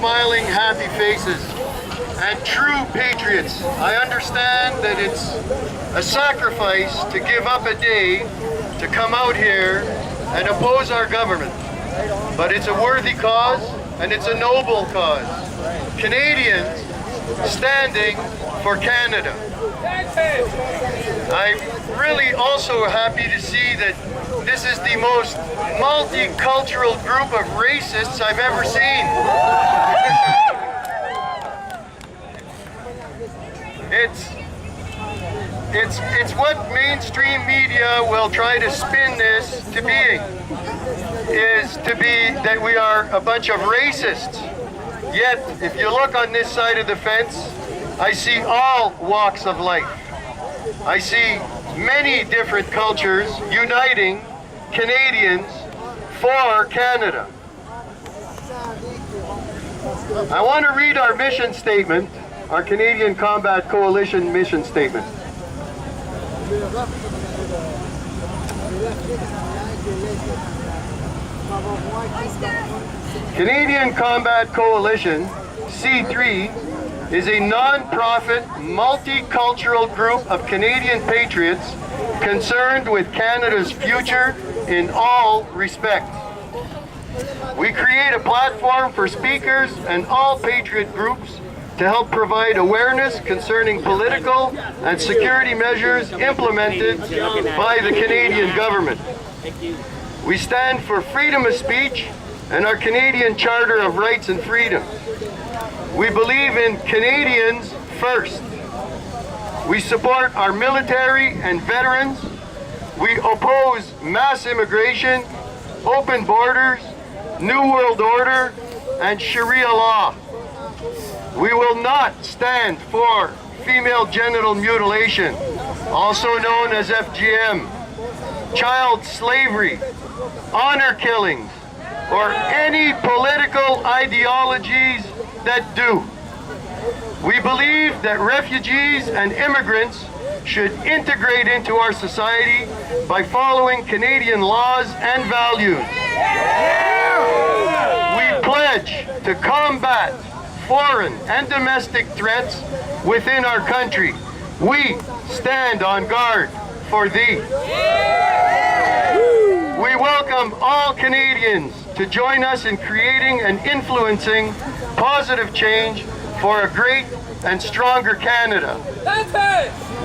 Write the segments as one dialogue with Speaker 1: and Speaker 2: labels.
Speaker 1: smiling, happy faces and true patriots. I understand that it's a sacrifice to give up a day to come out here and oppose our government. But it's a worthy cause and it's a noble cause. Canadians standing for Canada. I'm really also happy to see that this is the most multicultural group of racists I've ever seen. It's what mainstream media will try to spin this to being, is to be that we are a bunch of racists. Yet, if you look on this side of the fence, I see all walks of life. I see many different cultures uniting Canadians for Canada. I want to read our mission statement, our Canadian Combat Coalition mission statement. Canadian Combat Coalition, C3, is a non-profit, multicultural group of Canadian patriots concerned with Canada's future in all respects. We create a platform for speakers and all patriot groups to help provide awareness concerning political and security measures implemented by the Canadian government. We stand for freedom of speech and our Canadian Charter of Rights and Freedoms. We believe in Canadians first. We support our military and veterans. We oppose mass immigration, open borders, New World Order, and Sharia law. We will not stand for female genital mutilation, also known as FGM, child slavery, honor killings, or any political ideologies that do. We believe that refugees and immigrants should integrate into our society by following Canadian laws and values. We pledge to combat foreign and domestic threats within our country. We stand on guard for thee. We welcome all Canadians to join us in creating and influencing positive change for a great and stronger Canada.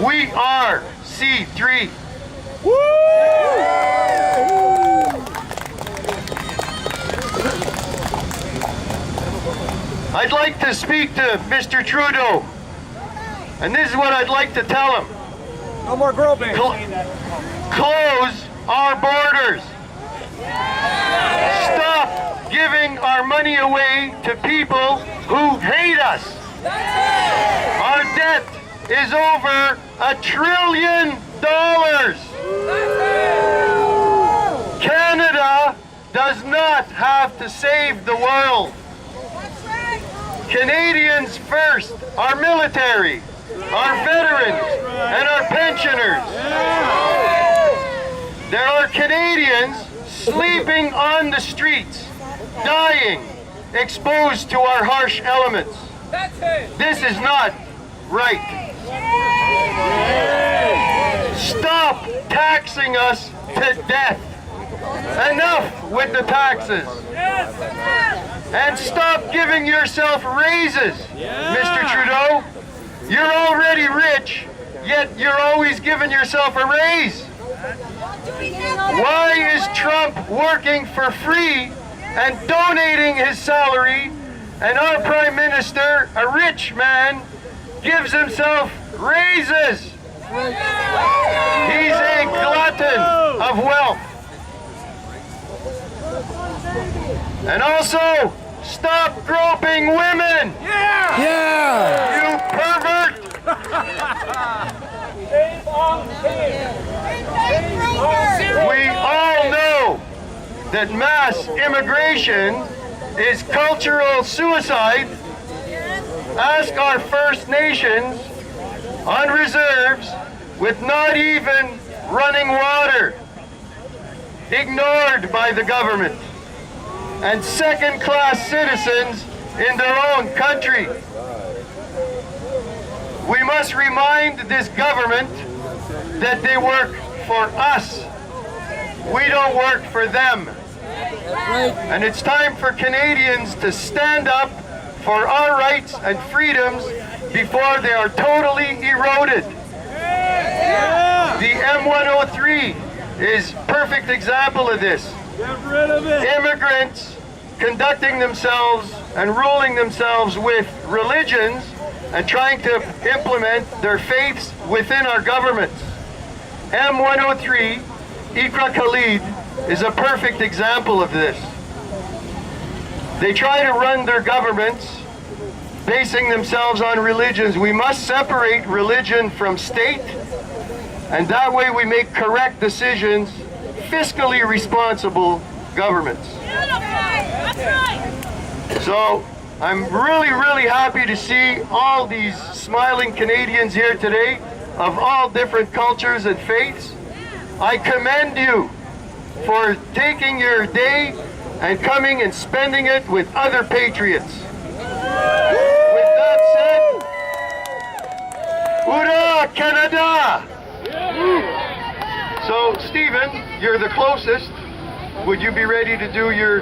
Speaker 1: We are C3. I'd like to speak to Mr. Trudeau, and this is what I'd like to tell him.
Speaker 2: No more groping.
Speaker 1: Close our borders. Stop giving our money away to people who hate us. Our debt is over $1 trillion. Canada does not have to save the world. Canadians first, our military, our veterans, and our pensioners. There are Canadians sleeping on the streets, dying, exposed to our harsh elements. This is not right. Stop taxing us to death. Enough with the taxes. And stop giving yourself raises, Mr. Trudeau. You're already rich, yet you're always giving yourself a raise. Why is Trump working for free and donating his salary, and our Prime Minister, a rich man, gives himself raises? He's a glutton of wealth. And also, stop groping women! You pervert! We all know that mass immigration is cultural suicide. Ask our First Nations on reserves with not even running water, ignored by the government, and second-class citizens in their own country. We must remind this government that they work for us. We don't work for them. And it's time for Canadians to stand up for our rights and freedoms before they are totally eroded. The M103 is a perfect example of this.
Speaker 2: Get rid of it.
Speaker 1: Immigrants conducting themselves and ruling themselves with religions and trying to implement their faiths within our governments. M103, Iqra Khalid, is a perfect example of this. They try to run their governments basing themselves on religions. We must separate religion from state, and that way we make correct decisions, fiscally responsible governments. So I'm really happy to see all these smiling Canadians here today of all different cultures and faiths. I commend you for taking your day and coming and spending it with other patriots. With that said, Hurrah, Canada! So, Stephen, you're the closest. Would you be ready to do your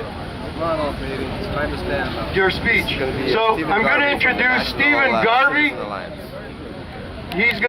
Speaker 1: speech? So, I'm going to introduce Stephen Garvey. He's